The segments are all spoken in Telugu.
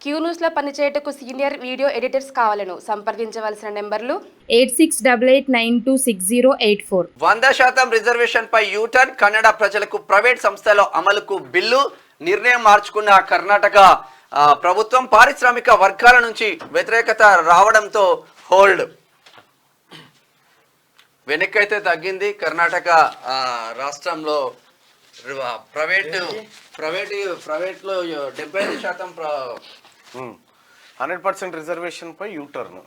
క్యూ న్యూస్లో పనిచేయటకు సీనియర్ వీడియో ఎడిటర్స్ కావాలను సంప్రదించవలసిన నెంబర్లు 8688926084. 100% రిజర్వేషన్ పై యూటర్న్ కన్నడ ప్రజలకు ప్రైవేట్ సంస్థల అమలుకు బిల్లు నిర్ణయం మార్చుకున్న కర్ణాటక ప్రభుత్వం పారిశ్రామిక వర్గాల నుంచి వ్యతిరేకత రావడంతో హోల్డ్. వెనక్కైతే తగ్గింది కర్ణాటక రాష్ట్రంలో ప్రైవేట్లో 75% 100% రిజర్వేషన్ పై యూటర్న్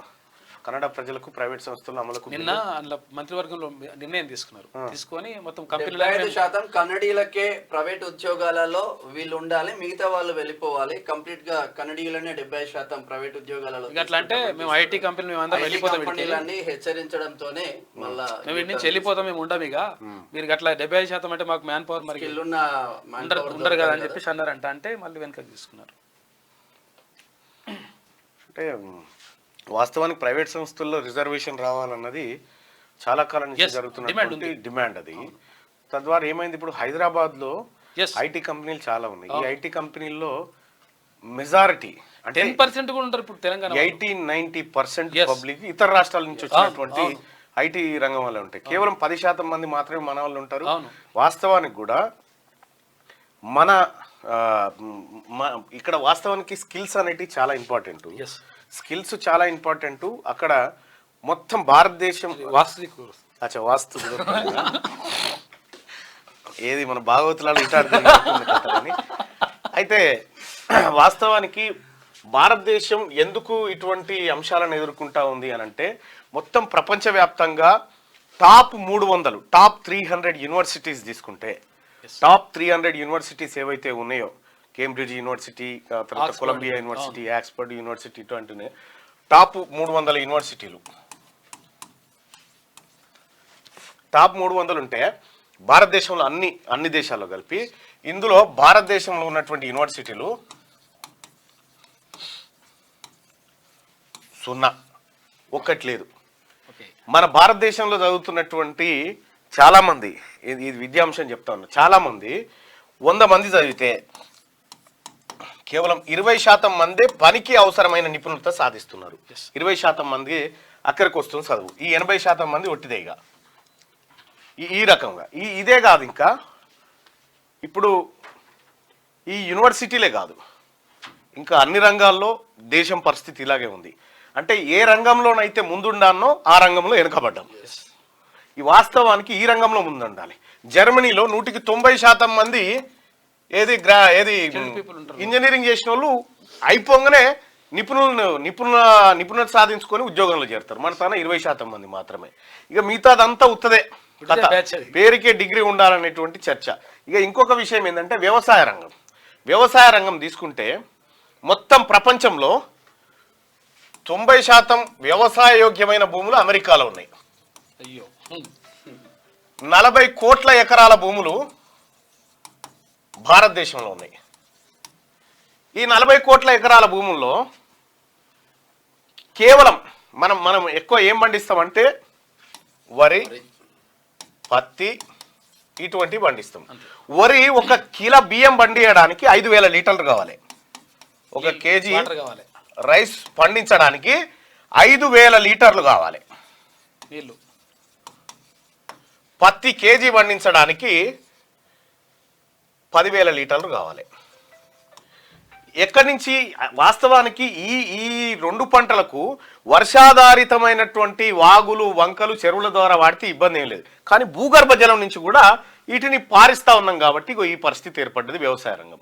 కన్నడ ప్రజలకు ప్రైవేట్ సంస్థల అమలుకు నిన్న అందులో మంత్రివర్గంలో నిర్ణయం తీసుకొని మొత్తం 75% కన్నడీలకే ప్రైవేట్ ఉద్యోగాలలో వీళ్ళు ఉండాలి, మిగతా వాళ్ళు వెళ్ళిపోవాలి. కంప్లీట్ గా కన్నడీయులనే 70% ప్రైవేట్ ఉద్యోగాలలో అట్లా అంటే మేము ఐటీ కంపెనీ మేము అందరం వెళ్ళిపోతాం, కంపెనీలన్నీ హెచ్చరించడంతోనే మళ్ళా మేము ఇంటి నుంచి వెళ్ళిపోతాం, మేము ఉండం ఇక మీరు అట్లా 75% అంటే మాకు మ్యాన్ పవర్ మరి ఉండరు కదా అని చెప్పేసి అన్నారంట. అంటే మళ్ళీ వెనకకి తీసుకున్నారు. అంటే వాస్తవానికి ప్రైవేట్ సంస్థల్లో రిజర్వేషన్ రావాలన్నది చాలా కాలం నుంచి జరుగుతున్నటువంటి డిమాండ్. అది తద్వారా ఏమైంది, ఇప్పుడు హైదరాబాద్ లో ఐటీ కంపెనీలు చాలా ఉన్నాయి. ఈ ఐటీ కంపెనీల్లో మెజారిటీ అంటే 10% కూడా ఉంటారు ఇప్పుడు తెలంగాణ. 80-90% పబ్లిక్ ఇతర రాష్ట్రాల నుంచి వచ్చినటువంటి ఐటీ రంగం వల్ల ఉంటాయి. కేవలం 10% మంది మాత్రమే మన వాళ్ళు ఉంటారు. వాస్తవానికి కూడా మన ఇక్కడ వాస్తవానికి స్కిల్స్ అనేటివి చాలా ఇంపార్టెంట్. స్కిల్స్ చాలా ఇంపార్టెంట్. అక్కడ మొత్తం భారతదేశం వాస్తు ఏది మన భాగవతులలో ఇటాడుతుంది. అయితే వాస్తవానికి భారతదేశం ఎందుకు ఇటువంటి అంశాలను ఎదుర్కొంటా ఉంది అని అంటే, మొత్తం ప్రపంచవ్యాప్తంగా టాప్ 300 యూనివర్సిటీస్ తీసుకుంటే, టాప్ 300 యూనివర్సిటీస్ ఏవైతే ఉన్నాయో, కేంబ్రిడ్జ్ యూనివర్సిటీ, తర్వాత కొలంబియా యూనివర్సిటీ, ఆక్స్ఫర్డ్ యూనివర్సిటీ, ఇటువంటి టాప్ 300 యూనివర్సిటీలు, టాప్ 300 ఉంటే భారతదేశంలో అన్ని దేశాల్లో కలిపి ఇందులో భారతదేశంలో ఉన్నటువంటి యూనివర్సిటీలు 0, ఒక్కటి లేదు. మన భారతదేశంలో చదువుతున్నటువంటి చాలా మంది, ఇది విద్యాంశం చెప్తా ఉన్నా, చాలా మంది 100 మంది చదివితే కేవలం 20% మందే పనికి అవసరమైన నిపుణత సాధిస్తున్నారు. 20% మంది అక్కడికి వస్తుంది చదువు. ఈ 80% మంది ఒట్టిదేగా. ఈ రకంగా ఇదే కాదు, ఇంకా ఇప్పుడు ఈ యూనివర్సిటీలే కాదు, ఇంకా అన్ని రంగాల్లో దేశం పరిస్థితి ఇలాగే ఉంది. అంటే ఏ రంగంలోనైతే ముందుండానో ఆ రంగంలో వెనుకబడ్డాం. ఈ వాస్తవానికి ఈ రంగంలో ముందుండాలి. జర్మనీలో 190% మంది ఏది ఇంజనీరింగ్ చేసిన వాళ్ళు అయిపోగానే నిపుణత సాధించుకొని ఉద్యోగంలో చేరుతారు. మన తన 20% మంది మాత్రమే. ఇక మిగతాదంతా ఉత్తదే, పేరుకే డిగ్రీ ఉండాలనేటువంటి చర్చ. ఇక ఇంకొక విషయం ఏంటంటే వ్యవసాయ రంగం తీసుకుంటే మొత్తం ప్రపంచంలో 90% వ్యవసాయ యోగ్యమైన భూములు అమెరికాలో ఉన్నాయి. 40 కోట్ల ఎకరాల భూములు భారతదేశంలో ఉన్నాయి. ఈ 40 కోట్ల ఎకరాల భూముల్లో కేవలం మనం ఎక్కువ ఏం పండిస్తామంటే వరి, పత్తి, ఇటువంటివి పండిస్తాం. వరి 1 కిలో బియ్యం పండియడానికి 5,000 లీటర్లు కావాలి. 1 కేజీ రైస్ పండించడానికి 5,000 లీటర్లు కావాలి. పత్తి కేజీ పండించడానికి 10,000 లీటర్లు కావాలి. ఎక్కడి నుంచి వాస్తవానికి ఈ 2 పంటలకు వర్షాధారితమైనటువంటి వాగులు, వంకలు, చెరువుల ద్వారా వాడితే ఇబ్బంది ఏం లేదు. కానీ భూగర్భ జలం నుంచి కూడా వీటిని పారిస్తా ఉన్నాం కాబట్టి ఈ పరిస్థితి ఏర్పడ్డది వ్యవసాయ రంగం.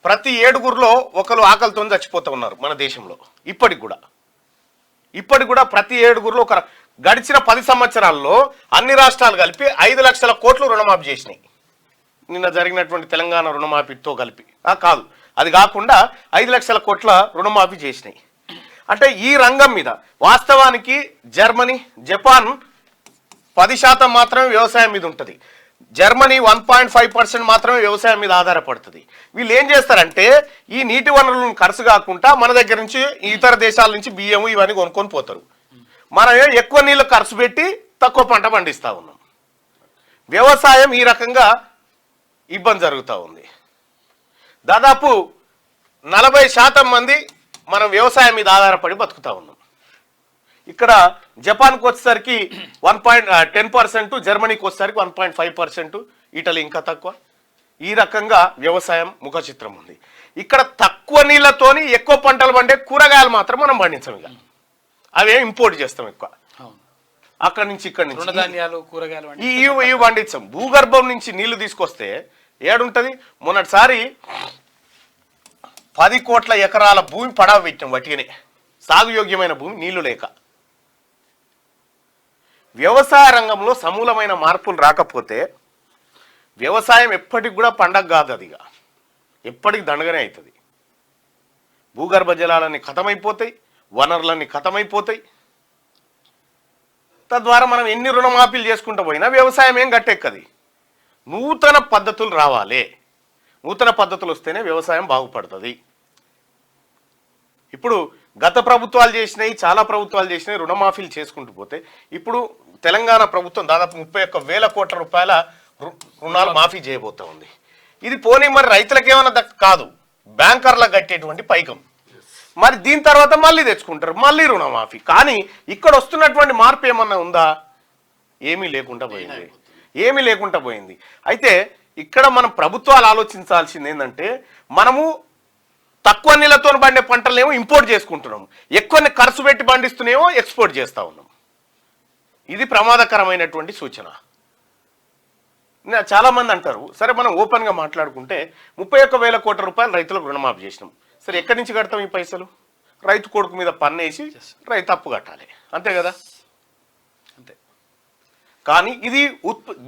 ప్రతి 7గురిలో ఒకరు ఆకలితో చచ్చిపోతూ ఉన్నారు మన దేశంలో. ఇప్పటికి కూడా ప్రతి 7గురిలో ఒక గడిచిన 10 సంవత్సరాల్లో అన్ని రాష్ట్రాలు కలిపి 5 లక్షల కోట్లు రుణమాఫీ చేసినాయి. నిన్న జరిగినటువంటి తెలంగాణ రుణమాఫీతో కలిపి కాదు, అది కాకుండా 5 లక్షల కోట్ల రుణమాఫీ చేసినాయి. అంటే ఈ రంగం మీద వాస్తవానికి జర్మనీ, జపాన్ 10% మాత్రమే వ్యవసాయం మీద ఉంటుంది. జర్మనీ 1.5% మాత్రమే వ్యవసాయం మీద ఆధారపడుతుంది. వీళ్ళు ఏం చేస్తారంటే ఈ నీటి వనరులను ఖర్చు కాకుండా మన దగ్గర నుంచి ఇతర దేశాల నుంచి బియ్యం ఇవన్నీ కొనుక్కొని పోతారు. మనం ఎక్కువ నీళ్ళు ఖర్చు పెట్టి తక్కువ పంట పండిస్తూ ఉన్నాం. వ్యవసాయం ఈ రకంగా ఇబ్బంది జరుగుతూ ఉంది. దాదాపు 40% మంది మనం వ్యవసాయం మీద ఆధారపడి బతుకుతా ఉన్నాం. ఇక్కడ జపాన్కి వచ్చేసరికి 10%, జర్మనీకి వచ్చేసరికి 1.5%, ఇటలీ ఇంకా తక్కువ. ఈ రకంగా వ్యవసాయం ముఖ చిత్రం ఉంది. ఇక్కడ తక్కువ నీళ్లతోని ఎక్కువ పంటలు పండే కూరగాయలు మాత్రం మనం పండించాం. ఇక అవే ఇంపోర్ట్ చేస్తాం ఎక్కువ, అక్కడి నుంచి ఇక్కడి నుంచి తృణధాన్యాలు కూరగాయలు ఇవి పండించాం. భూగర్భం నుంచి నీళ్లు తీసుకొస్తే ఏడుంటది. మొన్నటిసారి 10 కోట్ల ఎకరాల భూమి పడవ పెట్టాం వటిగానే, సాగుయోగ్యమైన భూమి నీళ్లు లేక. వ్యవసాయ రంగంలో సమూలమైన మార్పులు రాకపోతే వ్యవసాయం ఎప్పటికి కూడా పండగ కాదు. అదిగా ఎప్పటికి దండగనే అవుతుంది. భూగర్భ జలాలన్నీ ఖతమైపోతాయి, వనరులన్నీ ఖతమైపోతాయి. తద్వారా మనం ఎన్ని రుణమాఫీలు చేసుకుంటూ పోయినా వ్యవసాయం ఏం గట్టెక్కది. నూతన పద్ధతులు రావాలి. నూతన పద్ధతులు వస్తేనే వ్యవసాయం బాగుపడుతుంది. ఇప్పుడు గత ప్రభుత్వాలు చేసినాయి, చాలా ప్రభుత్వాలు చేసినాయి, రుణమాఫీలు చేసుకుంటూ పోతే ఇప్పుడు తెలంగాణ ప్రభుత్వం దాదాపు 31,000 కోట్ల రూపాయల రుణాలు మాఫీ చేయబోతా ఉంది. ఇది పోనీ మరి రైతులకు ఏమైనా కాదు, బ్యాంకర్లకు కట్టేటువంటి పైకం. మరి దీని తర్వాత మళ్ళీ తెచ్చుకుంటారు, మళ్ళీ రుణమాఫీ. కానీ ఇక్కడ వస్తున్నటువంటి మార్పు ఏమన్నా ఉందా? ఏమీ లేకుండా పోయింది, ఏమీ లేకుండా పోయింది. అయితే ఇక్కడ మనం ప్రభుత్వాలు ఆలోచించాల్సింది ఏంటంటే, మనము తక్కువ నీళ్ళతో పండే పంటలేమో ఇంపోర్ట్ చేసుకుంటున్నాము, ఎక్కువ ఖర్చు పెట్టి పండిస్తున్నామో ఎక్స్పోర్ట్ చేస్తూ ఉన్నాం. ఇది ప్రమాదకరమైనటువంటి సూచన. చాలా మంది అంటారు, సరే మనం ఓపెన్గా మాట్లాడుకుంటే 31,000 కోట్ల రూపాయలు రైతులకు రుణమాఫీ చేసినాం. సరే ఎక్కడి నుంచి కడతాం ఈ పైసలు? రైతు కొడుకు మీద పన్నేసి రైతు అప్పు కట్టాలి, అంతే కదా? అంతే. కానీ ఇది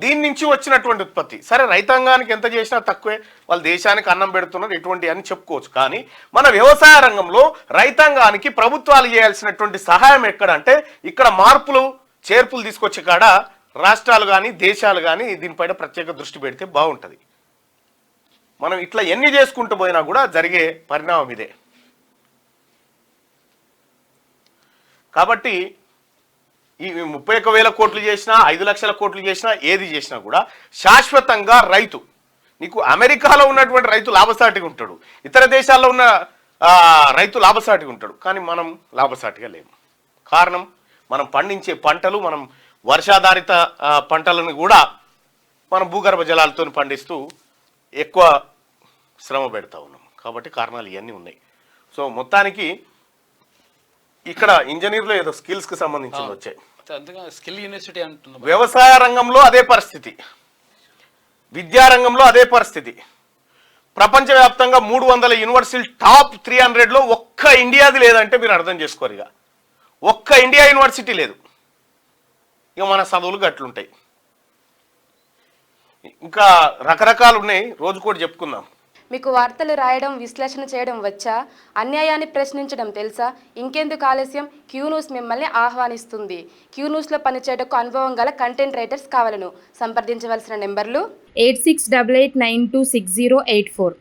దీని నుంచి వచ్చినటువంటి ఉత్పత్తి. సరే రైతాంగానికి ఎంత చేసినా తక్కువే, వాళ్ళు దేశానికి అన్నం పెడుతున్నారు, ఎటువంటి అని చెప్పుకోవచ్చు. కానీ మన వ్యవసాయ రంగంలో రైతాంగానికి ప్రభుత్వాలు చేయాల్సినటువంటి సహాయం ఎక్కడ అంటే, ఇక్కడ మార్పులు చేర్పులు తీసుకొచ్చే కాడ రాష్ట్రాలు కానీ దేశాలు కానీ దీనిపైన ప్రత్యేక దృష్టి పెడితే బాగుంటుంది. మనం ఇట్లా ఎన్ని చేసుకుంటూ పోయినా కూడా జరిగే పరిణామం ఇదే. కాబట్టి ఈ 31,000 కోట్లు చేసినా 5 లక్షల కోట్లు చేసినా ఏది చేసినా కూడా శాశ్వతంగా రైతు, నీకు అమెరికాలో ఉన్నటువంటి రైతు లాభసాటిగా ఉంటాడు, ఇతర దేశాల్లో ఉన్న రైతు లాభసాటిగా ఉంటాడు. కానీ మనం లాభసాటిగా లేము. కారణం మనం పండించే పంటలు, మనం వర్షాధారిత పంటలను కూడా మనం భూగర్భ జలాలతో పండిస్తూ ఎక్కువ శ్రమ పెడతా ఉన్నాం. కాబట్టి కారణాలు ఇవన్నీ ఉన్నాయి. సో మొత్తానికి ఇక్కడ ఇంజనీర్లు ఏదో స్కిల్స్కి సంబంధించి వచ్చాయి. స్కిల్ యూనివర్సిటీ అంటున్నాం. వ్యవసాయ రంగంలో అదే పరిస్థితి, విద్యారంగంలో అదే పరిస్థితి. ప్రపంచవ్యాప్తంగా 300 యూనివర్సిటీలు టాప్ 300లో ఒక్క ఇండియాది లేదంటే మీరు అర్థం చేసుకోరు. ఇక ఒక్క ఇండియా యూనివర్సిటీ లేదు. ఇక మన చదువులు గట్లుంటాయి. ఇంకా రకరకాలు ఉన్నాయి, రోజు కూడా చెప్పుకుందాం. మీకు వార్తలు రాయడం, విశ్లేషణ చేయడం వచ్చా? అన్యాయాన్ని ప్రశ్నించడం తెలుసా? ఇంకెందుకు ఆలస్యం? క్యూ న్యూస్ మిమ్మల్ని ఆహ్వానిస్తుంది. క్యూ న్యూస్లో పనిచేయటకు అనుభవం గల కంటెంట్ రైటర్స్ కావాలను సంప్రదించవలసిన నెంబర్లు 8688926084.